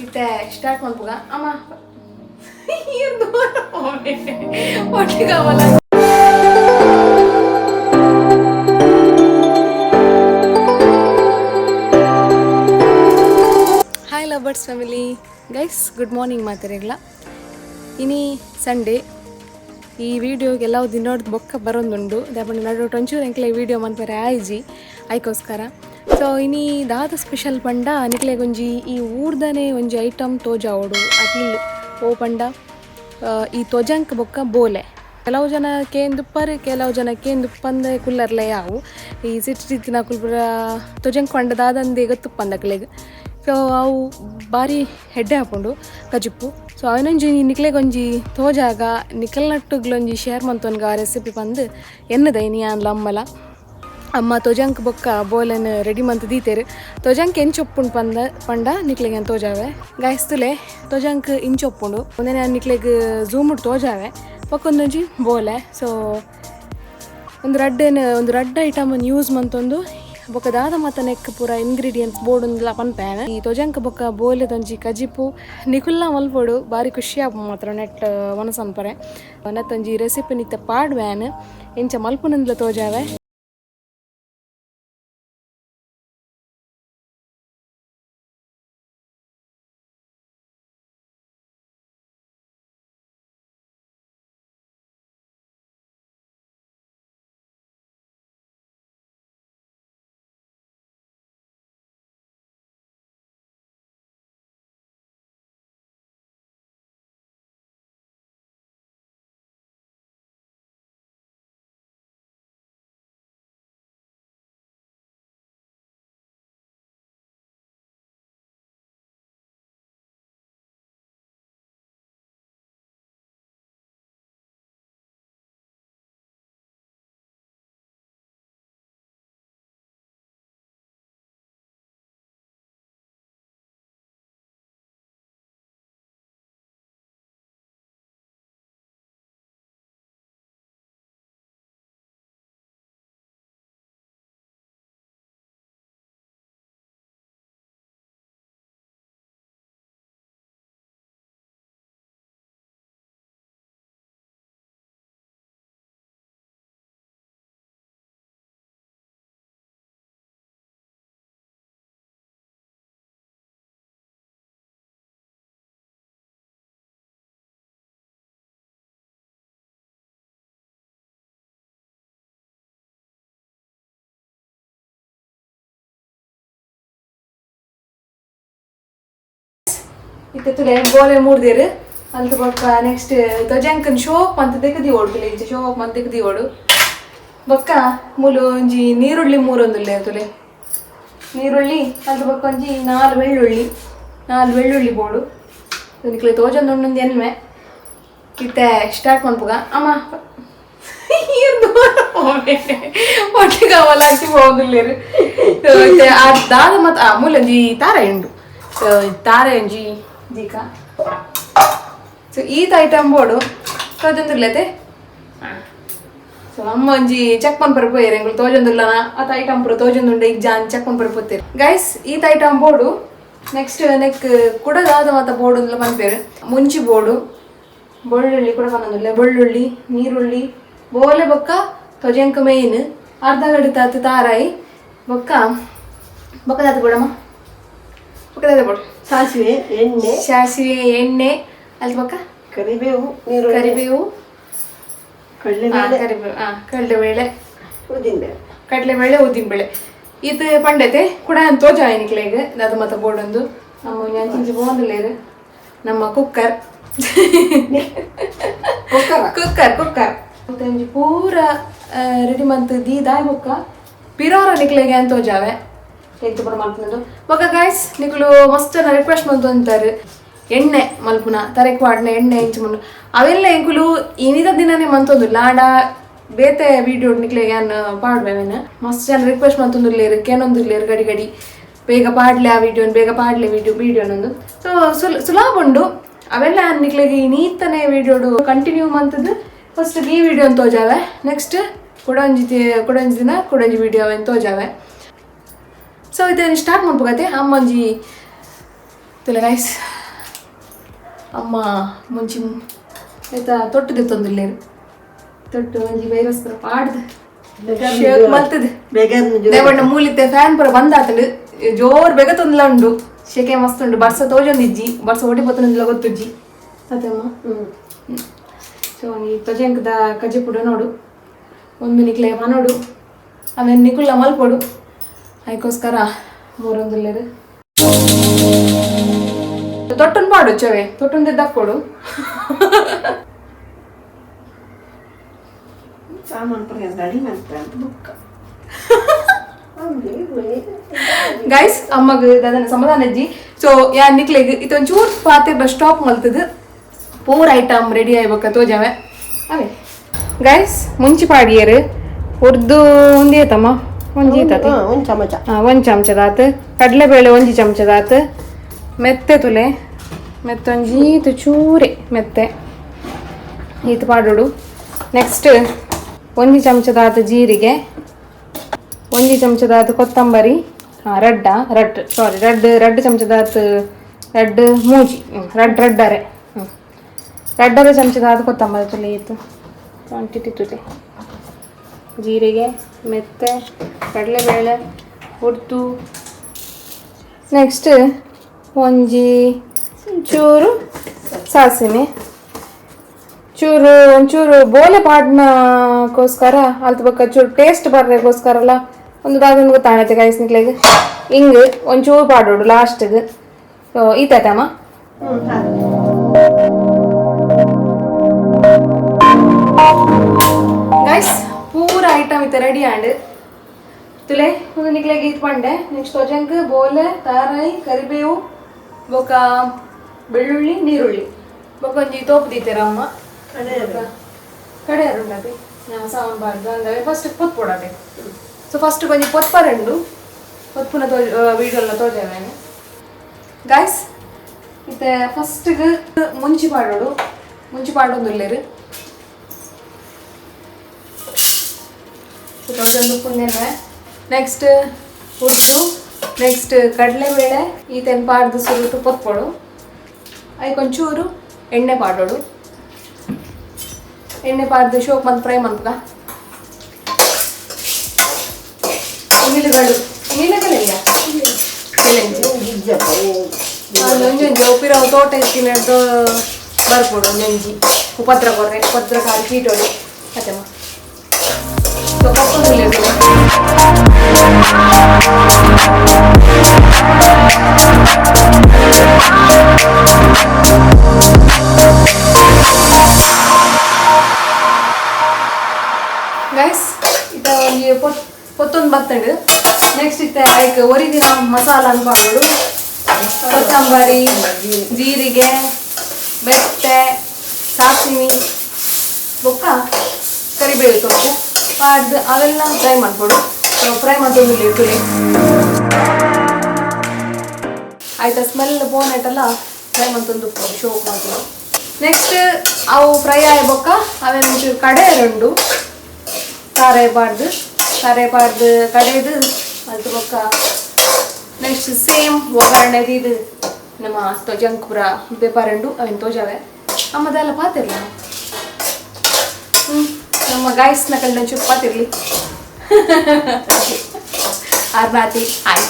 ಇತ್ತೆ ಸ್ಟಾರ್ಟ್ ಮಾಡ್ಬೋಗ ಅಮ್ಮ ಒಟ್ಟಿಗೆ ಕಾವಲ್ಲ. Hi lovers family guys, good morning ಮಾತಾರೆಗ್ಲ. ಇನಿ ಸಂಡೇ ಈ ವಿಡಿಯೋಗೆಲ್ಲ ದಿನೋಡ್ ಬೊಕ್ಕ ಬರೋದುಂಡು ದಾಪಂಡ ನಡು ಒಂಚೂರು ಎಂಕ್ಲೆ ವಿಡಿಯೋ ಮನ್ಪರೆ ಆಯ್ಜಿ ಆಯ್ಕೋಸ್ಕರ. ಸೊ ಇನಿ ದಾದ ಸ್ಪೆಷಲ್ ಪಂಡ ನಿಕ್ಲೆಗೊಂಜಿ ಈ ಊರ್ದನೆ ಒಂಜಿ ಐಟಮ್ ತೋಜಾವೋಡು ಅತಿಲ್ ಓ ಪಂಡ ಈ ತೊಜಂಕ್ ಬೊಕ್ಕ ಬೋಲೆ. ಕೆಲವು ಜನ ಕೇಂದುಪ್ಪರು, ಕೆಲವು ಜನ ಕೇಂದುಪ್ಪಂದ ಕುಲ್ಲರ್ಲೆ ಯಾವು ಈ ಸಿಟ್ಟಿನ ಕುಲ್ಪುರ ತೊಜಂಕ್ ಪಂಡ ದಾದಂದೆ ಗೊತ್ತುಪ್ಪಂದಕ್ಲೆಗ್. ಸೊ ಅವು ಭಾರಿ ಹೆಡ್ಡೆ ಹಾಕೊಂಡು ಕಜಿಪ್ಪು. ಸೊ ಅವನೊಂಜಿ ನಿಕ್ಲೆಗೊಂಜಿ ತೋಜಾಗ ನಿಕಲ್ ನಟ್ಟುಗ್ಲೊಂಜಿ ಶೇರ್ ಮಂತೊನ್ಗ ಆ ರೆಸಿಪಿ ಬಂದು ಎನ್ನದ ಇನಿ ಅನ್ಲ ಅಮ್ಮ ತೊಜಂಕ್ ಬೊಕ್ಕ ಬೋಲನ್ನು ರೆಡಿ ಮಂತ್ ದೀತೇರು. ತೊಜಂಕ್ ಎಂಚೊಪ್ಪುಂಡು ಪಂಡ ನಿಕ್ಲೆಗೆ ತೋಜಾವೆ ಗಾಯಸ್ತುಲೆ ತೊಜಂಕ್ ಇಂಚೊಪ್ಪುಂಡು ಒಂದೇ ನಿಕ್ಲೆಗ್ ಝೂಮುಡ್ ತೋಜಾವೆ ಬೊಕ್ಕೊಂದೊಂಜಿ ಬೋಲೆ. ಸೊ ಒಂದು ರಡ್ಡ್ ಐಟಮನ್ನು ಯೂಸ್ ಮಂತೊಂದು ಬೊಕ್ಕ ದಾದ ಮಾತ ನೆಕ್ ಪೂರ ಇಂಗ್ರೀಡಿಯೆಂಟ್ಸ್ ಬೋರ್ಡುಂದಲ ಪನ್ಪೇನೆ. ಈ ತೊಜಂಕ್ ಬೊಕ್ಕ ಬೋಲೆದೊಂಜಿ ಕಜಿಪು ನಿಕುಲ್ಲ ಮಲ್ಪೊಡು ಭಾರಿ ಖುಷಿಯಾಪ ಮಾತ್ರ ನೆಟ್ ಮನಸನ್ಪರೆ. ನೆತ್ತೊಂಜಿ ರೆಸಿಪಿ ನಿತ್ತ ಪಾಡ್ವೇನ್ ಎಂಚ ಮಲ್ಪುನಂದ್ಲ ತೋಜಾವೆ. ಇತ್ತೆ ಬೋಲೆ ಮೂಡ್ದೇರು ಅಲ್ಲಿ ಬೊಕ್ಕ ನೆಕ್ಸ್ಟ್ ತೊಜಂಕನ್ ಶೋಪ್ ಅಂತ ತೆಗ್ದಿ ಓಡು ಇಂಚ ಶೋಪ್ ಅಂತ ತೆಗ್ದಿ ಓಡು ಬೊಕ್ಕ ಮೂಲು ಒಂಜಿ ನೀರುಳ್ಳಿ ಮೂರೊಂದುಲ್ಲೆ ತುಲೆ ನೀರುಳ್ಳಿ ಅಲ್ಲಿ ಬೊಕ್ಕ ಒಂಜಿ 4 ಬೆಳ್ಳುಳ್ಳಿ ಬೋಡು ನಿಕ್ಲೆ ತೋಜೊಂದು ಎನ್ಮೆ ಇತ್ತೆ ಸ್ಟಾರ್ಟ್ ಮಾಡ್ಬೋಗ ಅಮ್ಮ ಒಟ್ಟಿಗೆ ಅವಲ್ಲ ಅಟ್ಟಿ ಹೋಗುಲ್ಲೇರು. ದಾದ ಮತ್ತು ಮೂಲೊಂಜಿ ತಾರೆ ಉಂಡು ತಾರೆ ಒಂಜಿ ದೀಕ. ಸೊ ಈತ ಐಟಮ್ ಬೋಡು ತೋಜೊಂದುರ್ಲತೆ. ಸೊ ಅಮ್ಮ ಒಂಜಿ ಚೆಕ್ ಪನ್ಪರೆ ಪೋಯರು ಎಂಗಳು ತೋಜೊಂದುಲ್ಲನ ಅತ ಐಟಮ್ ಪೂರ ತೋಜೊಂದುಂಡೆ ಈಗ ಜಾನ್ ಚೆಕ್ ಪನ್ಪರೆ ಪೋತೇರು ಗೈಸ್. ಈತ ಐಟಮ್ ಬೋಡು ನೆಕ್ಸ್ಟ್ ನೆಕ್ ಕುಡದಾದ ಮಾತ ಬೋಡು ಅಂದ್ಲ ಪನ್ಪೇರು ಮುಂಚಿ ಬೋಡು ಬೆಳ್ಳುಳ್ಳಿ ಕೂಡ ಪನ್ನೊಂದುಲ್ಲೆ ಬೆಳ್ಳುಳ್ಳಿ ನೀರುಳ್ಳಿ ಬೋಲೆ ಬೊಕ್ಕ ತೊಜಂಕ ಮೇಯ್ನ್ ಅರ್ಧ ಗಡಿ ತಾತು ತಾರಾಯಿ ಬೊಕ್ಕ ಬೊಕ್ಕದಾತ ಬೋಡಮ್ಮ ಬೊಕ್ಕದಾತ ಬೋಡು ಸಾಸಿವೆ ಎಣ್ಣೆ ಅಲ್ಲಿ ಬೊಕ್ಕ ಕರಿಬೇವು ಕಡಲೆಬೇಳೆ ಉದ್ದಿನಬೇಳೆ ಇದು ಪಂಡತೆ ಕೂಡ ತೋಜಾಯ ನಿಕ್ಲೆಗ್ ಅದು ಮತ್ತೆ ಬೋಡೊಂದು ನಮ್ಮ ಅಂಚಿಂಚಿ ಬೋಂದುಲ್ಲೇರು ನಮ್ಮ ಕುಕ್ಕರ್ ಒಂಜಿ ಪೂರ ರೆಡಿ ಮಂತ್ ದಾಯ್ ಬೊಕ್ಕ ಪಿರೋರ ನಿಕ್ಲೆಗೆ ಅಂತ ತೋಜಾವೆ ಎಂತ ಪುರ ಮಲ್ಪುನದು ಬೊಕ್ಕ ಗಾಯ್ಸ್ ನಿಕ್ಲು ಮಸ್ತ್ ರಿಕ್ವೆಸ್ಟ್ ಮಂತೊಂತಾರೆ ಎಣ್ಣೆ ಮಲ್ಪುನ ತರಕ್ ಪಾಡ್ನ ಎಣ್ಣೆ ಇಂಚು ಮಣ್ಣು ಅವೆಲ್ಲ ಎಂಕುಲು ಇನಿದ ದಿನನೇ ಮಂತೊಂದುಲ್ಲ ಆಡ ಬೇತೆ ವಿಡಿಯೋ ನಿಕ್ಲೆಗೆ ಏನು ಪಾಡ್ಬೇವೇನ ಮಸ್ತ್ ಜನ ರಿಕ್ವೆಸ್ಟ್ ಮಂತೊಂದುಲ್ಲೇರು ಕೇನೊಂದುಲ್ಲೇರು ಗಡಿ ಬೇಗ ಪಾಡ್ಲೆ ಆ ಬೇಗ ಪಾಡ್ಲೆ ವಿಡಿಯೋನೊಂದು. ಸೊ ಸುಲಭ ಉಂಡು ಅವೆಲ್ಲ ನಿಕ್ಲೆಗೆ ನೀತನೇ ವಿಡಿಯೋಡು ಕಂಟಿನ್ಯೂ ಮಂತದ್ದು ಫಸ್ಟ್ ಈ ವಿಡಿಯೋ ಅಂತ ತೋಜಾವೆ ನೆಕ್ಸ್ಟ್ ಕೊಡೊಂಜಿ ದಿನ ಕೊಡೊಂಜಿ ವಿಡಿಯೋ ಅಂತ ತೋಜಾವೆ. ಸೊ ಇದನ್ನು ಸ್ಟಾರ್ಟ್ ಮಾಡ್ಬೋಗತ್ತೆ ಅಮ್ಮಂಜಿ ತುಲೆ ಗೈಸ್ ಅಮ್ಮ ಮುಂಚೆ ಆಯ್ತಾ ತೊಟ್ಟದೆ ತೊಂದಿಲ್ಲೇರು ತೊಟ್ಟು ಒಂಜಿ ವೈರಸ್ಪುರ ಪಾಡ್ದು ಮಲ್ತದೆ ದೇವಣ್ಣ ಮೂಲಿತ್ತೆ ಫ್ಯಾನ್ ಪುರ ಬಂದಾತಂಡು ಜೋರ್ ಬೇಗ ತೊಂದಿಲ್ಲ ಉಂಡು ಶೆಕೆ ಮಸ್ತ್ ಉಂಡು ಬರ್ಸ ತೋಜೊಂದಿಜ್ಜಿ ಬರ್ಸ ಒಡಿ ಪತ್ತೊಂದಿಲ್ಲ ಗೊತ್ತುಜ್ಜಿ ಅತ್ತಮ್ಮ ಸೊ ಈ ತೊಜಂಕದ ಕಜ್ಜಿ ಪುಡು ನೋಡು ಒಂದು ನಿಕ್ಲೆ ಮನೋಡು ಆಮೇಲೆ ನಿಕುಲ್ಲ ಮಲ್ಪೊಡು ಅದಕ್ಕೋಸ್ಕರ ಮೂರೊಂದಿಲ್ಲೇರು ತೊಟ್ಟನ್ ಪಾಡು ಚವೆ ತೊಟ್ಟನ್ ದಕ್ಕೊಡು ಗೈಸ್ ಅಮ್ಮಗ ಅದನ್ನ ಸಮಾಧಾನ ಅಜ್ಜಿ ಸೊ ಯಾ ನಿಕ್ಲೆಗ್ ಇದೊಂಚೂರು ಪಾತ್ರೆ ಸ್ಟಾಪ್ ಮಲ್ತದ ಪೂರ ಐಟಮ್ ರೆಡಿ ಆಗ್ಬೇಕ ತೋಜಾವೆ ಅವೇ ಗೈಸ್ ಮುಂಚಿ ಪಾಡಿಯರು ಉರ್ದು ಒಂದೇ ತಮ್ಮ ಒಂಜಿ ತತೆ ಒಂದು ಚಮಚದಾತು ಕಡಲೆಬೇಳೆ ಒಂಜಿ ಚಮಚದಾತು ಮೆತ್ತೆ ತುಲೆ ಮೆತ್ತೊಂಜೀತು ಚೂರೆ ಮೆತ್ತೆ ಈತು ಪಾಡೋಡು ನೆಕ್ಸ್ಟ್ ಒಂಜಿ ಚಮಚದಾತು ಜೀರಿಗೆ ಒಂಜಿ ಚಮಚದಾತು ಕೊತ್ತಂಬರಿ ರಡ್ಡು ಚಮಚದಾತು ರಡ್ಡು ಮೂಜಿ ರಡ್ಡರೆ ರಡ್ಡರೆ ಚಮಚದಾತು ಕೊತ್ತಂಬರಿ ತುಲೆ ಇತ್ತು ಕ್ವಾಂಟಿಟಿ ತುಲೆ ಜೀರಿಗೆ ಮೆತ್ತೆ ಕಡಲೆಬೇಳೆ ಉರ್ದು ನೆಕ್ಸ್ಟ್ ಒಂಜಿ ಚೂರು ಸಾಸಿವೆ ಒಂಚೂರು ಬೋಲೆ ಪಾಡ್ನಕ್ಕೋಸ್ಕರ ಅಲ್ತ ಬಕ್ಕ ಚೂರು ಟೇಸ್ಟ್ ಬರ್ಲಿಕ್ಕೋಸ್ಕರಲ್ಲ ಒಂದು ದಾದೊಂದು ಗೊತ್ತಾಣೈತೆ ಗೈಸ್ ನಿಕ್ಲೆಗೆ ಹಿಂಗೆ ಒಂಚೂರು ಪಾಡೋಡು ಲಾಸ್ಟಿಗೆ ಈತಮ್ಮ ಗೈಸ್ ಪೂರ ಐಟಮ್ ಇತ್ತು ರೆಡಿ ಆಂಡ್ ತುಲೆ ಒಂದು ನಿಕ್ಲೆಗೆ ಇದು ಪಂಡೆ ನೆಕ್ಸ್ಟ್ ತೊಜಂಕ್ ಬೋಲೆ ತಾರಾಯಿ ಕರಿಬೇವು ಬೊಕ ಬೆಳ್ಳುಳ್ಳಿ ನೀರುಳ್ಳಿ ಬೊಕ ಒಂಜಿ ತೋಪು ದೀತೆರ ಅಮ್ಮ ಕಡೆ ಅರುಂಡದೆ ಸಾಂಬಾರ್ದು ಅಂದರೆ ಫಸ್ಟ್ ಪೊತ್ತು ಪೊಡದೆ ಸೊ ಫಸ್ಟ್ ಕೊಂಚ ಪೊತ್ಪರೆಂಡು ಪೊತ್ಪುನ ವೀಡಿಯೋಲ್ಲ ತೋಜಾವೇನೆ ಗೈಸ್ ಇತ್ತೆ ಫಸ್ಟ್ಗೆ ಮುಂಚಿ ಪಾಡೋದುಲ್ಲೇರು ತೋಜೊಂದು ಪುಣ್ಯನವೆ ನೆಕ್ಸ್ಟ್ ಉರ್ದು ನೆಕ್ಸ್ಟ್ ಕಡಲೆಬೇಳೆ ಈ ತೆಂಪಾಡ್ದು ಸುರುಟು ಪೊತ್ಪೊಡು ಅದಕ್ಕೊಂಚೂರು ಎಣ್ಣೆ ಪಾಡೋಡು ಎಣ್ಣೆ ಪಾಡ್ದು ಶೋಕ್ ಮಂತ್ ಫ್ರೈ ಮಂತ್ಗ ನೀಲಗಳಿಲ್ಲ ಒಂಜೊಂಜಿ ಉಪ್ಪಿರೋ ತೋಟ ಇತ್ತಿನದ್ದು ಬರ್ಕೊಡು ಒಂಜೊಂಜಿ ಉಪದ್ರ ಕೊರ್ರೆ ಉಪದ್ರ ಕಾಲು ಕೀಟೋಡು ಅತ್ತಮ್ಮ ಸೊ ಗೈಸ್ ಇತ್ತ ಒಂಜಿ ಪೊತ್ತೊಂದು ಬತ್ತಂಡು ನೆಕ್ಸ್ಟ್ ಇತ್ತ ಅದಕ್ಕೆ ಒರಿದಿನ ಮಸಾಲ ಅನ್ಪಾಡು ಕೊತ್ತಂಬರಿ ಜೀರಿಗೆ ಮೆತ್ತೆ ಸಾಸಿವೆ ಬೊಕ್ಕ ಕರಿಬೇವು ಸೊಪ್ಪು ಪಾಡ್ದು ಅವೆಲ್ಲ ಫ್ರೈ ಮಾಡ್ಕೊಡು ಫ್ರೈ ಮಾಡ್ಕೊಂಡು ಇರ್ತದೆ ಆಯ್ತಾ ಸ್ಮೆಲ್ ಬೋನ್ ಆಯ್ತಲ್ಲ ಫ್ರೈ ಮಾಡ್ತಂದು ಶೋಕ್ ಮಾಡ್ಕೊಂಡು ನೆಕ್ಸ್ಟ್ ಅವು ಫ್ರೈ ಆಗ್ಬೇಕ ಅವೇ ಒಂಚೂರು ಕಡೆ ಎರಡು ಸಾರೆ ಪಾಡ್ದು ಕಡೆದು ಅದು ಬೊಕ್ಕ ನೆಕ್ಸ್ಟ್ ಸೇಮ್ ಒಗ್ಗರಣೆದು ಇದು ನಮ್ಮ ತೊಜಂಕ್ ಪುರ ಬೇಪಾರಂಡು ಅವನ್ ತೋಜಾವೆ ಅಮ್ಮದೆಲ್ಲ ಪಾತಿರ್ಲ ನಮ್ಮ ಗಾಯಸ್ನ ಕಲ್ಲು ಒಂಚೂರು ಪಾತಿರ್ಲಿ ಆರ್ನಾತಿ ಹಾಯ್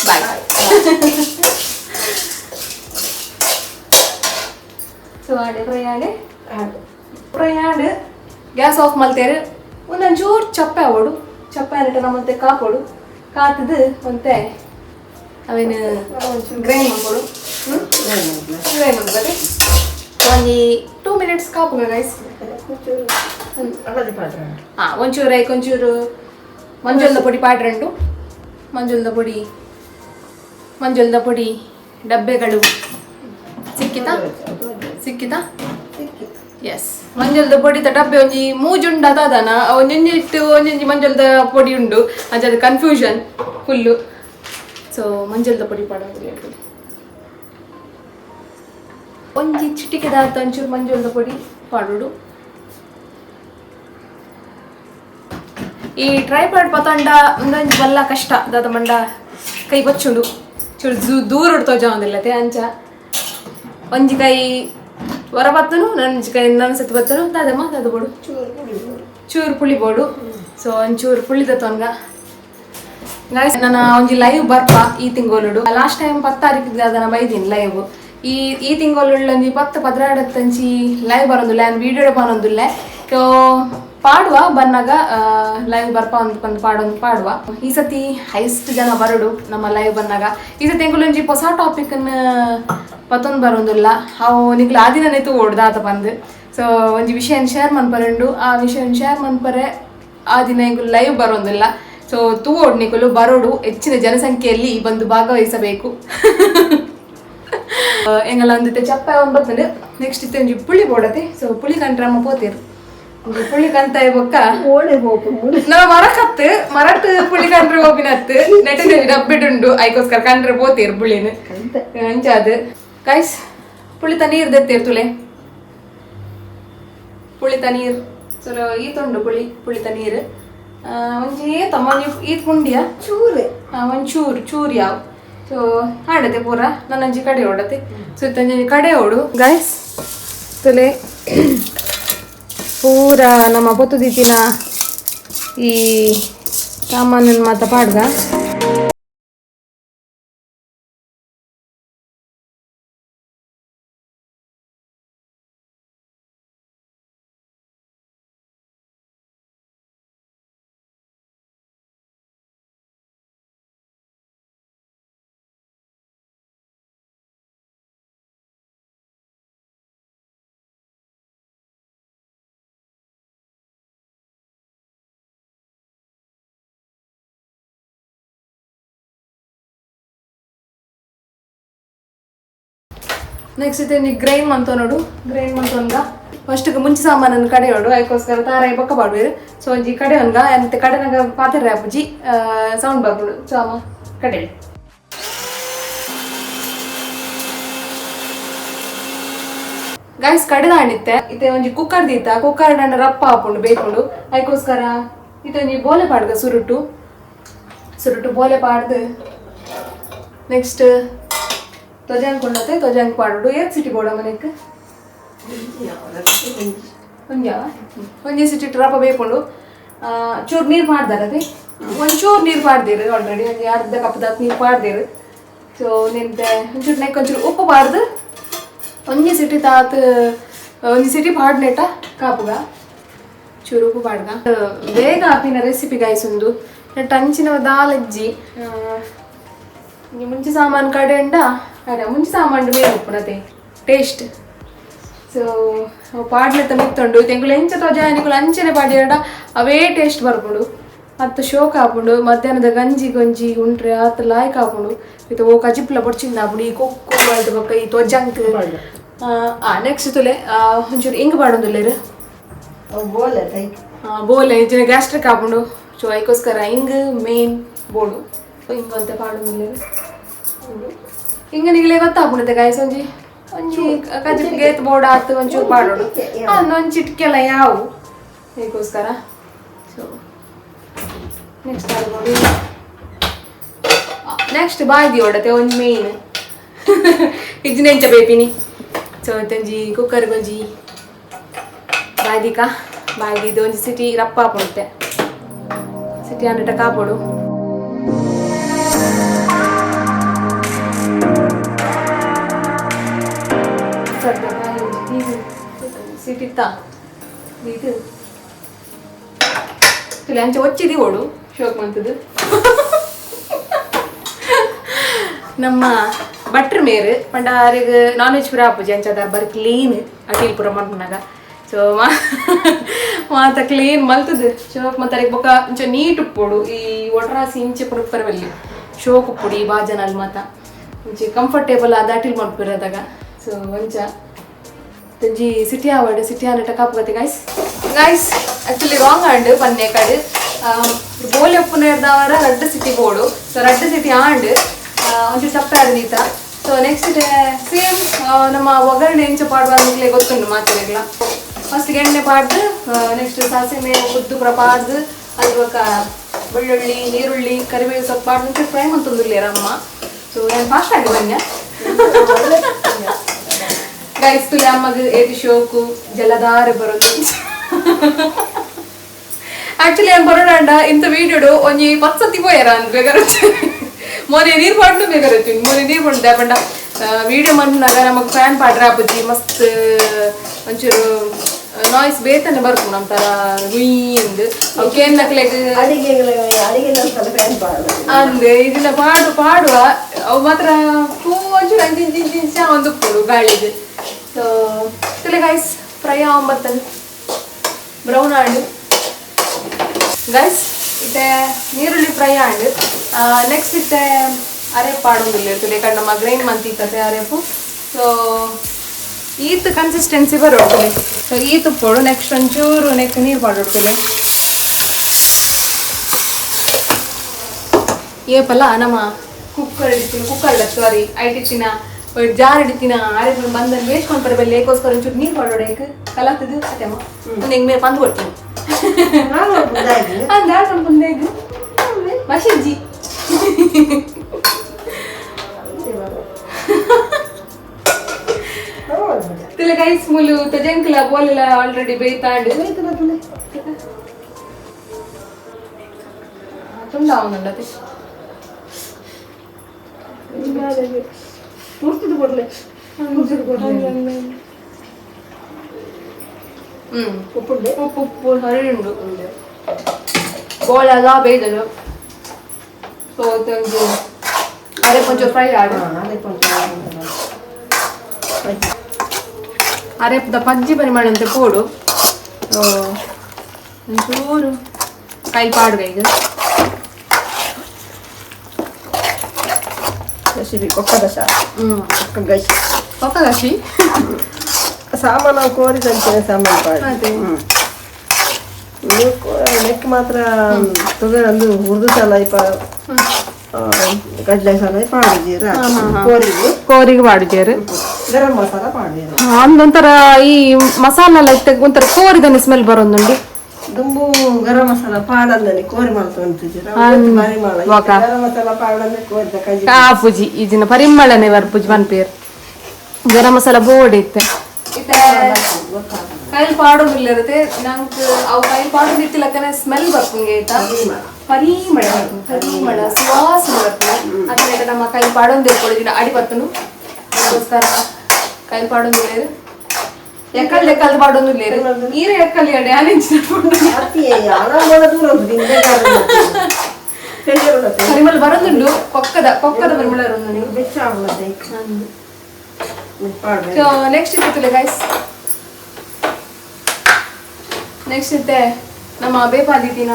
ಬಾಯ್ ಸೊ ಆಡೆ ಪ್ರಯಾಣ ಗ್ಯಾಸ್ ಆಫ್ ಮಲ್ತೇರು ಒಂದೊಂಚೂರು ಚಪ್ಪೆ ಆವೋಡು ಚಪ್ಪೆ ಅನ್ನಿಟ್ಟು ನಮ್ಮಂತೆ ಕಾಪೋಡು ಕಾತದು ಮತ್ತೆ ಅವೇನು ಗ್ರೈಂಡ್ ಮಾಡ್ಕೊಡು ಗ್ರೈಂಡ್ ಮಾಡ್ತಾರೆ ಒಂದು 2 minutes ಕಾಪುಗ ಗೈಸ್ ಒಂಚೂರು ಒಂಚೂರು ಮಂಜುಳದ ಪೊಡಿ ಪಾಡ್ರಂಡು ಮಂಜುಳದ ಪೊಡಿ ಡಬ್ಬೆಗಳು ಸಿಕ್ಕಿತಾ ಎಸ್ ಮಂಜುಳದ ಪೊಡಿದ ಡಬ್ಬೆ ಒಂಜಿ ಮೂಜುಂಡು ಅದಾದನ ಒಂಜೊಂಜಿ ಮಂಜುಳದ ಪೊಡಿ ಉಂಡು ಅದು ಕನ್ಫ್ಯೂಷನ್ ಫುಲ್ಲು ಸೊ ಮಂಜುಳದ ಪೊಡಿ ಪಾಡೋದು ಒಂಜಿ ಚಿಟಿಕೆದಾದ ಒಂಚೂರು ಮಂಜುಳದ ಪೊಡಿ ಪಾಡೋಡು ಈ ಟ್ರೈಪಾಡ್ ಪತಂಡ ಒಂದೊಂದು ಬಲ್ಲ ಕಷ್ಟ ದಾದ ಮಂಡ ಕೈ ಬಚ್ಚುಂಡು ಚೂರು ದೂರ ಉಡ್ತೋಜ ಒಂದಿಲ್ಲತೆ ಅಂಚ ಒಂಜಿ ಕೈ ಹೊರ ಬತ್ತನು ನಂಜಿ ಕೈ ನನ್ನ ಸತಿ ಬತ್ತನು ದಾದಮ್ಮ ದಾದ ಬೋಡು ಚೂರು ಪುಳಿ ಬೋಡು ಸೊ ಒಂಚೂರು ಪುಳಿ ತತ್ವನ್ಗ ನಾನು ಒಂಜಿ ಲೈವ್ ಬರ್ಪ ಈ ತಿಂಗಳು ಲಾಸ್ಟ್ ಟೈಮ್ 10 ತಾರೀಕಿಗೆ ಅದನ್ನ ಬೈದೀನಿ ಲೈವ್ ಈ ತಿಂಗಳು ಒಂಜಿ 10-12 ಲೈವ್ ಬರೋದಿಲ್ಲ ನಾನು ವಿಡಿಯೋ ಬರೋದಿಲ್ಲ ಪಾಡುವ ಬನ್ನಾಗ ಲೈವ್ ಬರ್ಪ ಒಂದು ಪಾಡೊಂದು ಪಾಡುವ ಈ ಸತಿ ಹೈಸ್ಟ್ ಜನ ಬರಡು ನಮ್ಮ ಲೈವ್ ಬನ್ನಾಗ ಈ ಸತಿ ಒಂಜಿ ಹೊಸ ಟಾಪಿಕ್ ಪತ್ತೊಂದು ಬರೋದಿಲ್ಲ ಅವು ನಿಗ್ಲು ಆ ದಿನನೇ ಓಡ್ದಾತ ಬಂದು ಸೊ ಒಂಜಿ ವಿಷಯ ಶೇರ್ ಮನ್ಪರಂಡು ಆ ವಿಷಯ ಶೇರ್ ಮನ್ಪರೆ ಆ ದಿನ ಲೈವ್ ಬರೋದಿಲ್ಲ ಸೊ ಓಡ್ನಿಕಲು ಬರೋಡು ಹೆಚ್ಚಿನ ಜನಸಂಖ್ಯೆಯಲ್ಲಿ ಬಂದು ಭಾಗವಹಿಸಬೇಕು ಎಂಗಲ್ಲ ಒಂದಿತ್ತೆ ಚಪ್ಪ ಒಂದು ಬರ್ತದೆ ನೆಕ್ಸ್ಟ್ ಇತ್ತೆ ಒಂಜಿ ಪುಳಿ ಬೋಡತೆ ಸೊ ಪುಳಿ ಕಂಟ್ರಮ್ಮ ಪೋತೀರು ಪುಳಿ ಕಂತ ಬೊಕ್ಕ ನಾವು ಮರಕತ್ತು ಮರಟ್ ಪುಳಿ ಕಂಡ್ರೆ ಹೋಗಿನತ್ತು ನೆಟ್ಟಿನ ಡಬ್ಬಿಡುಂಡು ಐಕೋಸ್ಕರ ಕಂಡ್ರೆ ಪೋತೀರು ಪುಳಿನ ಅಂಚಾದು ಗೈಸ್ ಪುಳಿತ ನೀರು ದೆತ್ತಿರ್ತುಲೆ ಪುಳಿತ ನೀರು ಚಲೋ ಈತುಂಡು ಪುಳಿತ ನೀರು ಒಂಜಿ ತಮ್ಮಂಜಿ ಈತ್ ಪುಂಡಿಯ ಚೂರು ಒಂಚೂರು ಚೂರು ಯಾವ ಸೊ ಆಡತೆ ಪೂರ ನನ್ನಂಜಿ ಕಡೆ ಓಡತೆ ಸೊ ತಂಜಿ ಕಡೆ ಓಡು ಗೈಸ್ ತುಲೆ ಪೂರ ನಮ್ಮ ಪೊತ್ತು ದಿತ್ತಿನ ಈ ಸಾಮಾನನ್ನು ಮಾತ ಪಾಡ್ಗ ನೆಕ್ಸ್ಟ್ ಇದೆ ನೀವು ಗ್ರೈಂಡ್ ಮಂತೋ ನೋಡು ಗ್ರೈಂಡ್ ಮಂತೋನ್ಗ ಫಸ್ಟ್ಗೆ ಮುಂಚೆ ಸಾಮಾನನ್ನು ಕಡೆಯೋಡು ಅದಕ್ಕೋಸ್ಕರ ತಾರಾಯಿ ಬೊಕ್ಕ ಬಾಡುವೆ ಸೊ ಒಂಜಿ ಕಡೆಯೋನ್ಗ ಎಂತ ಕಡೆನಾಗ ಪಾತ್ರೆ ಹಾಪುಜಿ ಸೌಂಡ್ ಬರ್ಬಿಡು ಸಾಮ ಕಡೆ ಗೈಸ್ ಕಡೆ ದಾಂಡಿತ್ತೆ ಇತ್ತೆ ಒಂಜಿ ಕುಕ್ಕರ್ ದೀತ ಕುಕ್ಕರ್ ದಂಡ ರಪ್ಪ ಹಾಪುಂಡು ಬೇಕೊಂಡು ಅದಕ್ಕೋಸ್ಕರ ಇತ್ತೆ ಒಂಜಿ ಬೋಲೆ ಪಾಡ್ಗ ಸುರುಟು ಬೋಲೆ ಪಾಡ್ದು ನೆಕ್ಸ್ಟ್ ತೊಜಾಂಗ್ ಕೊಂಡತೆ ತೊಜಾಂಗ್ ಪಾಡು ಏತ್ ಸಿಟಿ ಬೋಡ ಮನೆಗೆ ಒಂಜಿ ಸಿಟಿ ರಪ್ಪ ಬೇಕೊಂಡು ಚೂರು ನೀರು ಮಾಡ್ದಾರದೆ ಒಂಚೂರು ನೀರು ಪಾಡ್ದಿರು ಆಲ್ರೆಡಿ ಒಂದು ಅರ್ಧ ಕಪ್ ನೀರು ಪಾಡ್ದಿರು ಸೊ ನಿಂತೆ ಒಂಚೂರು ನೆಕ್ ಒಂಚೂರು ಉಪ್ಪು ಪಾಡ್ದು ಒಂಜಿ ಸಿಟಿ ಒಂಜಿ ಸಿಟಿ ಪಾಡ್ನೆಟ ಕಾಪುಗ ಚೂರು ಉಪ್ಪು ಪಾಡ್ಗ ಬೇಗ ಹಾಪಿನ ರೆಸಿಪಿ ಗಾಯ್ಸೊಂದು ಟಂಚಿನ ದಾಲಜ್ಜಿ ಮುಂಚೆ ಸಾಮಾನು ಕಡೆಂಡ ಅದೇ ಮುಂಚೆ ಸಾಮಾನು ಬೇರೆ ಉಪ್ಪುನತೆ ಟೇಸ್ಟ್ ಸೊ ಪಾಡ್ಲೆತ್ತ ಮಿತ್ತೊಂಡು ತೆಂಗುಲು ಎಂಚ ತೊಜಾನಿಗಳು ಅಂಚನೆ ಪಾಡಿಯಾಡ ಅವೇ ಟೇಸ್ಟ್ ಬರ್ಕೊಂಡು ಮತ್ತು ಶೋಕ್ ಹಾಕೊಂಡು ಮಧ್ಯಾಹ್ನದ ಗಂಜಿ ಉಂಟ್ರೆ ಆತ ಲಾಯ್ಕ್ ಹಾಕೊಂಡು ಇದು ಓ ಕಜಿಪ್ಲ ಬಡ್ಚಿಂದ ಹಾಕೊಂಡು ಈ ಕೊಕ್ಕು ಬಾಳ್ದ ಬಕ್ಕ ಈ ತೊಜಂಕ್ ನೆಕ್ಸ್ಟ್ ತುಲೆ ಒಂಚೂರು ಹಿಂಗೆ ಪಾಡೋದಿಲ್ಲ ಬೋಲೆ ಇಂಚಿನ ಗ್ಯಾಸ್ಟ್ರಿಕ್ ಹಾಕೊಂಡು ಸೊ ಅದಕ್ಕೋಸ್ಕರ ಹಿಂಗೆ ಮೇನ್ ಬೋಡು ಹಿಂಗಂತ ಪಾಡೋದಿಲ್ಲ ಹಿಂಗೆ ನಿಗಲೇ ಗೊತ್ತಾಗ್ಬಿಡುತ್ತೆ ಗಾಯ್ಸ್ ಒಂಜಿ ಕಜಿಪ್ಗೆ ಬೋರ್ಡ್ ಆತು ಒಂಚೂರು ಪಾಡೋಡು ಒಂದು ಚಿಟ್ಕೆಲ್ಲ ಯಾವು ಅದಕ್ಕೋಸ್ಕರ ಸೊ ನೆಕ್ಸ್ಟ್ ಆಗ್ಬೋದು ನೆಕ್ಸ್ಟ್ ಬಾಯ್ದಿ ಓಡತ್ತೆ ಒಂದು ಮೇನ್ ಇಜ್ನೆಂಚ ಬೇಪಿನಿ ಸೊ ಒಂಜಿ ಕುಕ್ಕರ್ಗೆ ಒಂಜಿ ಬಾಯ್ದಿದ್ದು ಒಂಜಿ ಸಿಟಿ ರಪ್ಪ ಹಾಪುತ್ತೆ ಸಿಟಿ ಹಂಡ್ರೆಡ್ ಕಾಪೋಡು ಸಿಟಿತ್ತ ಇದು ಅಂಚೆ ಒಚ್ಚಿದಿ ಓಡು ಶೋಕ್ ಮಂತದ್ದು ನಮ್ಮ ಭಟ್ರ ಮೇರು ಪಂಡಾರಿಗೆ ನಾನ್ ವೆಜ್ ಪುರ ಹಾಪುಜಿ ಅಂಚದ ಬರ್ ಕ್ಲೀನ್ ಅಟೀಲ್ ಪುರ ಮಾಡ್ಕೊಂಡಾಗ ಸೊ ಮಾತ ಕ್ಲೀನ್ ಮಲ್ತದು ಶೋಕ್ ಮತ್ತೆ ಬೊಕ್ಕ ಇಂಚ ನೀಟ್ ಉಪ್ಪೋಡು ಈ ಒಟ್ರಾಸಿ ಇಂಚೆ ಪುರಪರವಲ್ಲಿ ಶೋಕ್ ಉಪ್ಪುಡಿ ಬಾಜನಲ್ಲಿ ಮಾತ ಇಂಚೆ ಕಂಫರ್ಟೇಬಲ್ ಆದ ಅಟೀಲ್ ಮಾಡ್ಬಿರೋದಾಗ ಸೊ ಒಂಚ ತಂಜಿ ಸಿಟಿ ಆವಾಡು ಸಿಟಿ ಆನಟ ಕಾಪುಗತ್ತೆ ಗಾಯ್ಸ್ ಆ್ಯಕ್ಚುಲಿ ರಾಂಗ್ ಆಂಡ್ ಪನ್ನೆ ಕಡೆ ಬೋಲೆ ಉಪ್ಪುನ ಇರ್ದವರ ರಡ್ಡು ಸಿಟಿ ಬೋಡು ಸೊ ರಡ್ಡು ಸಿಟಿ ಆಂಡ್ ಒಂಚೂರು ಚಪ್ಪೆ ಆಡದೀತ ಸೊ ನೆಕ್ಸ್ಟ್ ಸೇಮ್ ನಮ್ಮ ಒಗ್ಗರಣೆ ಎಂಚ ಪಾಡುವ ನಿಗ್ಲೆ ಗೊತ್ತುಂಡು ಮಾತಾಡಿಲ್ಲ ಫಸ್ಟ್ಗೆ ಎಣ್ಣೆ ಪಾಡ್ದು ನೆಕ್ಸ್ಟ್ ಸಾಸಿವೆ ಉದ್ದು ಕೂಡ ಪಾಡ್ದು ಅದ್ರ ಬೆಳ್ಳುಳ್ಳಿ ಈರುಳ್ಳಿ ಕರಿಬೇವು ಸೊಪ್ಪು ಪಾಡ್ದು ಫ್ರೈ ಮಾಡ್ತಂದಿಲ್ಲ ಅಮ್ಮ ಸೊ ಏನು ಫಾಸ್ಟ್ ಆಗಿ ಬನ್ನಿ ಗೈಸ್ ತುಲೆ ಅಮ್ಮಗೆ ಏದು ಶೋಕು ಜಲಧಾರೆ ಬರೋದು ಆಕ್ಚುಲಿ ಏನು ಬರೋಣ ಇಂಥ ವೀಡಿಯೋಡು ಒಂಜಿ 10 ಸತಿ ಪೋಯಾರ ಅಂತ ಬೇಕಾದ್ರೆ ಮೊನ್ನೆ ನೀರು ಪಾಡ್ನು ಬೇಕಾರೆ ಮೊನ್ನೆ ನೀರು ಪಂಡು ದೇಪಂಡ ವೀಡಿಯೋ ಮನ್ನಾಗ ನಮಗೆ ಫ್ಯಾನ್ ಪಾಡ್ರೆ ಆಪುಜಿ ಮಸ್ತ್ ಒಂಚೂರು ನಾಯ್ಸ್ ಬೇತನೆ ಬರ್ತು ನಮ್ಮ ಥರ ಗುಯ್ಯಂದು ಅವಕ್ಕೇನು ನಕ್ಲೆಗ್ ಅಂದೆ ಇದನ್ನ ಪಾಡುವ ಅವು ಮಾತ್ರ ಒಂಚೂರು ಅಂಚಿಂಚ ಒಂದು ಉಪ್ಪು ಗಾಳಿಗೆ ಸೊ ತಿಳಿ ಗೈಸ್ ಫ್ರೈ ಆಂಬತ್ತಲ್ಲಿ ಬ್ರೌನ್ ಆಂಡು ಗೈಸ್ ಇತ್ತೆ ನೀರುಳ್ಳಿ ಫ್ರೈ ಆಂಡು ನೆಕ್ಸ್ಟ್ ಇತ್ತೆ ಅರೆಪ್ಪು ಆಡೋದಿಲ್ಲ ಇರ್ತದೆ ಯಾಕಂದ್ರೆ ನಮ್ಮ ಗ್ರೈಂಡ್ ಮಂತಿರ್ತದೆ ಅರೆಪ್ಪು ಸೊ ಈತ್ ಕನ್ಸಿಸ್ಟೆನ್ಸಿ ಬರೋಡ್ತದೆ ಸೊ ಈ ತುಪ್ಪೋಡು ನೆಕ್ಸ್ಟ್ ಒಂಚೂರು ನೀರು ಮಾಡಿಡ್ತದೆ ಏಪಲ್ಲ ನಮ್ಮ ಕುಕ್ಕರ್ ಸಾರಿ ಐಟಿಚ್ಚಿನ ಜಾರ್ ಹಿಡಿತಿನ ಅರೆ ಬಂದಲ್ಲಿ ಬೇಯಿಸ್ಕೊಂಡು ಬರಬಲ್ಲ ಏಕೋಸ್ಕರ ಒಂಚೂರು ನೀರು ಮಾಡೋಡಕ್ಕೆ ಕಲಾಗ್ತದೆ ಅತ್ತಮ್ಮ ಒಂದು ಹೆಂಗೆ ಮೇಲೆ ಬಂದು ಕೊಡ್ತೀನಿ ಅಂದ ಆಡ್ಕೊಂಡು ಬಂದೆ ಮಶಿಜ್ಜಿ ತಿಲ್ಲ ಗೈಸ್ ಮುಲು ತಜಂಕಲ ಬೋಲೆಲ್ಲ ಆಲ್ರೆಡಿ ಬೇಯ್ತಾಂಡು ತುಂಡ ಅವನಲ್ಲ ಉಪ್ಪು ಹರಿಯುಂಡು ಬೋಳೆಲ್ಲ ಬೇಯ್ದಳು ಸೊ ಅರೆ ಕೊಂಚ ಫ್ರೈ ಆಡು ಅರೆಪದ ಪಜ್ಜಿ ಪರಿಮಾಣ ಅಂತ ಪೋಡು ಒಂಚೂರು ಕೈ ಪಾಡುವೆ ಈಗ ಒಕ್ಕಗಶಿ ಸಾಮಾನು ಕೋರಿದಂತೆ ಸಾಮಾನು ಪಾಡು ನೆಕ್ ಮಾತ್ರ ತೊಗರಂದು ಹುರಿದು ಸಲ ಗಡ್ಲೆ ಸಲ ಪಾಡಿದೀರ ಕೋರಿಗೆ ಪಾಡಿದ್ದೀರು ಗರಂ ಮಸಾಲ ಪಾಡಿದೀರ ಒಂದೊಂಥರ ಈ ಮಸಾಲ ಎಲ್ಲ ಇತ್ತ ಒಂಥರ ಕೋರಿದನೆ ಸ್ಮೆಲ್ ಬರೋದುಂಡು ದುಂಬು ಗರಂ ಮಸಾಲ ಪಾಡಂదని ಕೋರಿ ಮಾಡ್ಕೊಂತಿದ್ದೀರ ಗರಂ ಮಸಾಲ ಪಾಡಂದ್ರೆ ಕೋರಿದ ಕಜಿ ಕಾಪುಜಿ ಇದನ್ನ ಪರಿಮಳನೆ ಬರ್ಪುಜಿ ಪನ್ಪೇರ್ ಗರಂ ಮಸಾಲ ಬೋರ್ಡ್ ಇತ್ತೆ ಕೈಲಿ ಪಾಡೋದಿಲ್ಲ ಇರುತ್ತೆ ನಂಗೆ ಅವು ಕೈಲಿ ಪಾಡೋದಿತ್ತಿಲ್ಲಕ್ಕನೆ ಸ್ಮೆಲ್ ಬರ್ತಂಗೆ ಆಯ್ತಾ ಪರಿಮಳ ಸುವಾಸನೆ ಬರ್ತದೆ ಅದ್ರ ನಮ್ಮ ಕೈ ಪಾಡೊಂದು ಇರ್ಕೊಳ್ಳಿ ಅಡಿ ಬರ್ತನು ಅದಕ್ಕೋಸ್ಕರ ಕೈ ಪಾಡೋದಿಲ್ಲ ಎಕ್ಕಲ್ ಪಾಡೋದಿಲ್ಲ ನೀರೇ ಎಕ್ಕಲ್ಲಿ ಅಡಿ ಪರಿಮಳ ಬರೋದುಂಡು ಕೊಕ್ಕದ ಪರಿಮಳ ಇರೋದು ಬೆಚ್ಚ ಆಗುತ್ತೆ ನೆಕ್ಸ್ಟ್ ಇರ್ತಲ್ಲ ಗೈಸ್ ನೆಕ್ಸ್ಟ್ ಇತ್ತೆ ನಮ್ಮ ಬೇಪಾದಿನ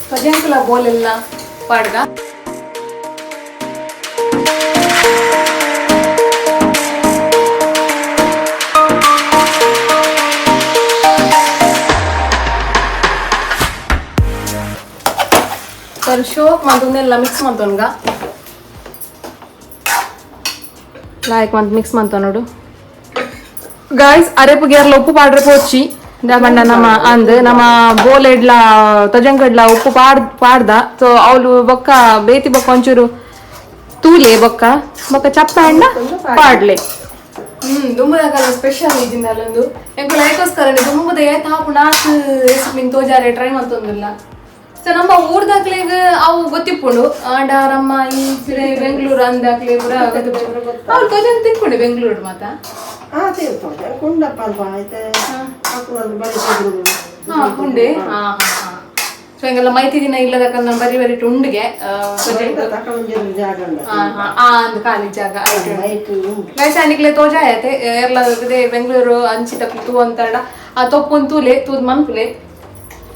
ಪಜಂಕಲ ಬೋಲೆಲ್ಲ ಪಾಡ್ಗ ಸರ್ ಶೋಕ್ ಮಾಡ್ತೊಂದೆಲ್ಲ ಮಿಕ್ಸ್ ಮಾಡ್ತೊನ್ಗ ಲಾಯ್ಕ್ ಮಂತ್ ಮಿಕ್ಸ್ ಮಾಡ್ತೊ ನೋಡು ಗಾಯ್ಸ್ ಅರೆಪುಗೆ ಎಲ್ಲ ಉಪ್ಪು ಪಾಡ್ರೆ ಪೋಚಿ ದಾಬಂಡ ನಮ್ಮ ಬೋಲೆಡ್ಲ ತಜಂಗಡ್ಲ ಉಪ್ಪು ಪಾಡ್ದ ಸೊ ಅವಳು ಬೊಕ್ಕ ಬೇತಿ ಬೊಕ್ಕ ಒಂಚೂರು ತೂಲೆ ಬೊಕ್ಕ ಚಪ್ಪ ಅಂಡ ಪಾಡ್ಲೆ ದುಂಬದಾಗ ಸ್ಪೆಷಲ್ ಇದೀನಿ ಅಲ್ಲೊಂದು ಎಂಕು ಲೈಕೋಸ್ಕರ ದುಂಬದ ತಾಪು ನಾಲ್ಕು ರೆಸಿಪಿನ್ ತೋಜಾರೆ ಟ್ರೈ ಮಾಡ್ತೊಂದಿಲ್ಲ ಸೊ ನಮ್ಮ ಊರ್ದಾಗ್ಲೇಗ ಅವು ಗೊತ್ತಿಪ್ಪುಂಡು ಆಂಡ ನಮ್ಮ ಈ ಬೆಂಗಳೂರು ಅಂದಾಗ್ಲೇ ಪೂರ ಅವ್ರು ತೋಜನ್ ತಿನ್ಕೊಂಡೆ ಬೆಂಗಳೂರು ಮಾತ ಉಂಡೆ ಸೊ ಹಿಂಗೆಲ್ಲ ಮೈತಿ ದಿನ ಇಲ್ಲದಕ್ಕ ಬರಿ ಬರಿ ಉಂಡಿಗೆ ಖಾಲಿ ಜಾಗ ವಯಸ್ಸಾನಿಕ್ಲೆ ತೋಜ ಆಯತೆ ಎಲ್ಲ ಬೆಂಗಳೂರು ಅಂಚಿ ತಪ್ಪು ತೂ ಅಂತಾಡ ಆ ತೊಪ್ಪೊಂದು ತೂಲೆ ತೂದ್ ಮನ್ಪುಲೆ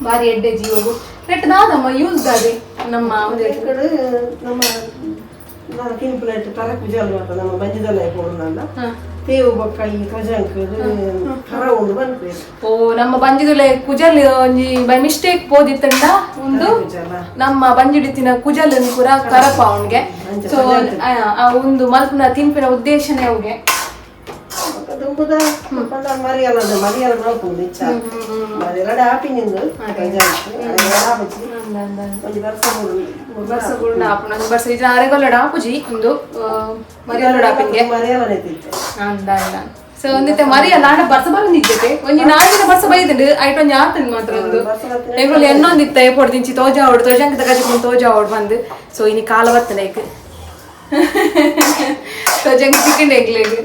ಬಾರಿ ಎಡ್ಡೆ ಜೀವಗು ನೆಟ್ ನಾದಮ್ಮ ಯೂಸ್ ಗಾಡಿ ನಮ್ಮ ನಮ್ಮ ಕಿಂಪ್ಲೇಟ್ ತರಕು ಜಾಲ ನಮ್ಮ ಬಜ್ಜಿದಲ್ಲ ಕೊಡೋಣ ತೇವು ಬೊಕ್ಕ ಈ ತೋಜಂಕ್ ಖರ ಒಂದು ಬಂತು ಓ ನಮ್ಮ ಬಂಜಿದುಲೆ ಕುಜಲ್ ಒಂಜಿ ಬೈ ಮಿಸ್ಟೇಕ್ ಪೋದಿತ್ತಂಡ ಒಂದು ನಮ್ಮ ಬಂಜಿಡಿತಿನ ಕುಜಲ್ ಪೂರ ಕರಪ ಅವನ್ಗೆ ಸೊ ಒಂದು ಮಲ್ಪನ ತಿನ್ಪಿನ ಉದ್ದೇಶನೇ ಅವ್ಗೆ ದುಂಬುದ ಮರಿಯಲ್ಲ ನೋಡ್ಕೊಂಡು ಇಚ್ಛ ಅದೆಲ್ಲ ಆಪಿನಿಂದು ಒಂದು ವರ್ಷ ಇದು ಅರೆಗೊಲ್ಲಡ ಆಪುಜಿ ಒಂದು ಮರಿಯಲ್ಲಡ ಆಪಿಂಗೆ ಮರಿಯಲ್ಲ ನೆತ್ತಿತ್ತು ಅಂದ ಸೊ ಒಂದಿತ್ತೆ ಮರಿಯಲ್ಲ ಆಡ ಬರ್ಸ ಬಂದಿದ್ದಕ್ಕೆ ಒಂಜಿ ನಾಲ್ಕಿನ ಬರ್ಸ ಬೈದಂಡು ಐಟ್ ಒಂಜಿ ಆತಂದು ಮಾತ್ರ ಒಂದು ಎಗಳು ಎನ್ನೊಂದಿತ್ತ ಏಪೋಡು ದಿಂಚಿ ತೋಜ ಆವಡು ತೋಜಂಕ ಗಜಕೊಂಡು ತೋಜ ಆವಡು ಬಂದು ಸೊ ಇನಿ ಕಾಲ ಬರ್ತನೆ ಐಕ್ ತೋಜಂಕ ಚಿಕನ್ ಎಗ್ಲೇಗ್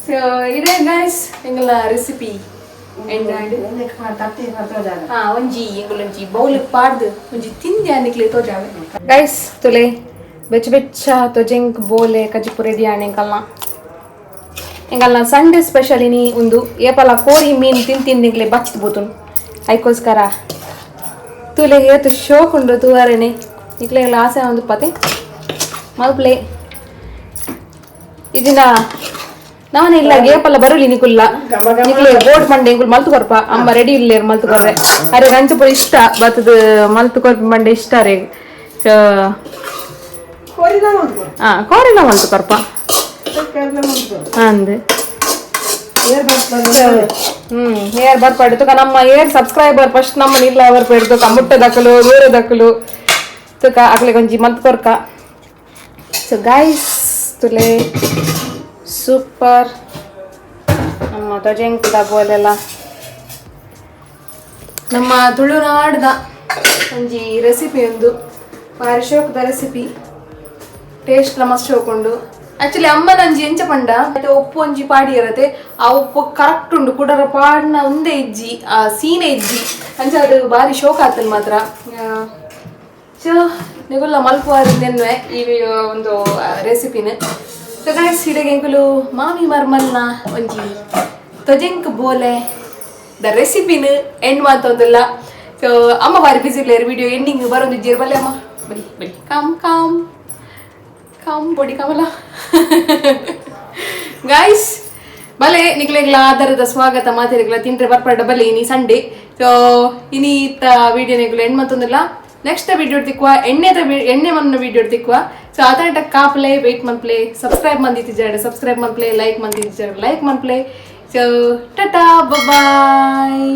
ಸೊ ಇದೇ ಗೈಸ್ ಎಂಗಲ ರೆಸಿಪಿ ಒಂಜಿ ಎಂಗಳೊಂಜಿ ಬೌಲ್ ಪಾಡ್ದು ಒಂಜಿ ತಿಂದಿ ಅನ್ನಿಕ್ಲೆ ತೋಜಾವೆ ಗೈಸ್ ತುಲೆ ಬೆಚ್ಚ ಬೆಚ್ಚ ತೋಜಂಕ್ ಬೋಲೆ ಕಜಿಪು ರೆಡಿ ಆಣೆ ಎಂಗಲ್ನ ಸಂಡೇ ಸ್ಪೆಷಲ್ ಇನಿ ಒಂದು ಏಪಲ ಕೋರಿ ಮೀನು ತಿಂತಿಂದಿಗ್ಲೆ ಬಚ್ಚಿ ಬೋತು ಐಕೋಸ್ಕರ ತುಲೆ ಏತು ಶೋಕ್ ಉಂಡು ತೂವರೆನೆ ಇಕ್ಲೆಗ್ಲ ಆಸೆ ಒಂದು ಪತೆ ಮಲ್ಪ್ಲೆ ಇದನ್ನ ನಾನೇ ಇಲ್ಲ ಏಪಲ್ಲ ಬರುಲಿ ನಿಕುಲ್ಲ ನಿಕ್ಲೆ ಬೋಟ್ ಮಂಡೆ ಇಂಕುಲ್ ಮಲ್ತು ಕೊರ್ಪ ಅಮ್ಮ ರೆಡಿ ಇಲ್ಲೇರು ಮಲ್ತು ಕೊರ್ರೆ ಅರೆ ರಂಚ ಪುರ ಇಷ್ಟ ಬತ್ತದ ಮಲ್ತು ಕೊರ್ಪ ಮಂಡೆ ಇಷ್ಟ ರೇ ಕೋರಿನ ಮಲ್ತು ಕೊರ್ಪ ಅಂದ್ ಹೇರ್ ಬರ್ಪಾಡು ನಮ್ಮ ಏರ್ ಸಬ್ಸ್ಕ್ರೈಬರ್ ಫಸ್ಟ್ ನಮ್ಮನ್ನ ಇಲ್ಲ ಅವರ್ ಪೆಡ್ತು ಮುಟ್ಟೆ ದಕ್ಕಲು ದೂರ ದಕ್ಕಲು ತುಕ ಅಕ್ಲೆ ಕೊಂಚಿ ಮಲ್ತು ಕೊರ್ಕ ಸೊ ಗೈಸ್ ತುಲೆ ಸೂಪರ್ ನಮ್ಮ ತಜೆಂಕದ ಬೋಲೆಲ್ಲ ನಮ್ಮ ತುಳುನಾಡ್ದ ಒಂಜಿ ರೆಸಿಪಿ ಒಂದು ಬಾರಿ ಶೋಕದ ರೆಸಿಪಿ ಟೇಸ್ಟ್ ಮಸ್ತ್ ಶೋಕೊಂಡು ಆಕ್ಚುಲಿ ಅಮ್ಮ ನಂಜಿ ಎಂಚ ಪಂಡ ಮತ್ತೆ ಉಪ್ಪು ಒಂಜಿ ಪಾಡಿ ಇರತ್ತೆ ಆ ಉಪ್ಪು ಕರೆಕ್ಟ್ ಉಂಡು ಕುಡರ ಪಾಡ್ನ ಒಂದೇ ಇಜ್ಜಿ ಆ ಸೀನೆ ಇಜ್ಜಿ ಅಂಚ ಅದು ಬಾರಿ ಶೋಕ ಆತಲ್ ಮಾತ್ರ ಸೊ ನಿಗುಲ್ಲ ಮಲ್ಪುವಾರಿಂದೆನ್ವೆ ಈ ಒಂದು ರೆಸಿಪಿನ ಸೊ ಗೈಸ್ ಇಡೆಗೆ ಎಂಕುಲು ಮಾಮಿ ಮರ್ಮಲ್ನ ಒಂಜಿ ತೊಜೆಂಕ್ ಬೋಲೆ ದ ರೆಸಿಪಿನ ಎಂಡ್ ಮಾತೊಂದಿಲ್ಲ ಸೊ ಅಮ್ಮ ಬಾರಿ ಬಿಸಿ ಇರ್ಲೇರು ವಿಡಿಯೋ ಎಂಡಿಂಗ್ ಬರೋದು ಇಜ್ಜಿರ್ ಬಲ್ಲೆ ಅಮ್ಮ ಬಲಿ ಬಲಿ ಕಾಮ್ ಕಾಮ್ ಕಾಮ್ ಬೊಡಿ ಕಾಮಲ್ಲ ಗೈಸ್ ಬಲೆ ನಿಕ್ಲೆಗ್ಲ ಆಧಾರದ ಸ್ವಾಗತ ಮಾತಿರೆಗ್ಲ ತಿಂಟ್ರೆ ಬರ್ಪಡ್ಡ ಬಲೆ ಇನಿ ಸಂಡೇ ಸೊ ಇನಿ ಇತ್ತ ವಿಡಿಯೋ ನಿಗ್ಲು ಎಂಡ್ ಮಾತೊಂದಿಲ್ಲ ನೆಕ್ಸ್ಟ್ ವಿಡಿಯೋ ತಿಕ್ಕುವ ಎಣ್ಣೆ ಮನ್ನ ವಿಡಿಯೋ ತಿಕ್ಕುವ ಸೊ ಆತ ಕಾಪ್ಲೆ ವೆಯ್ಟ್ ಮನ್ಪ್ಲೆ ಸಬ್ಸ್ಕ್ರೈಬ್ ಮಂದಿತ್ತಿದ್ದಾರೆ ಸಬ್ಸ್ಕ್ರೈಬ್ ಮನ್ಪ್ಲೆ ಲೈಕ್ ಮಂದಿತ್ತಿದ್ದಾರೆ ಲೈಕ್ ಮನ್ಪ್ಲೆ ಸೊ ಟಾಟಾ ಬಾಯ್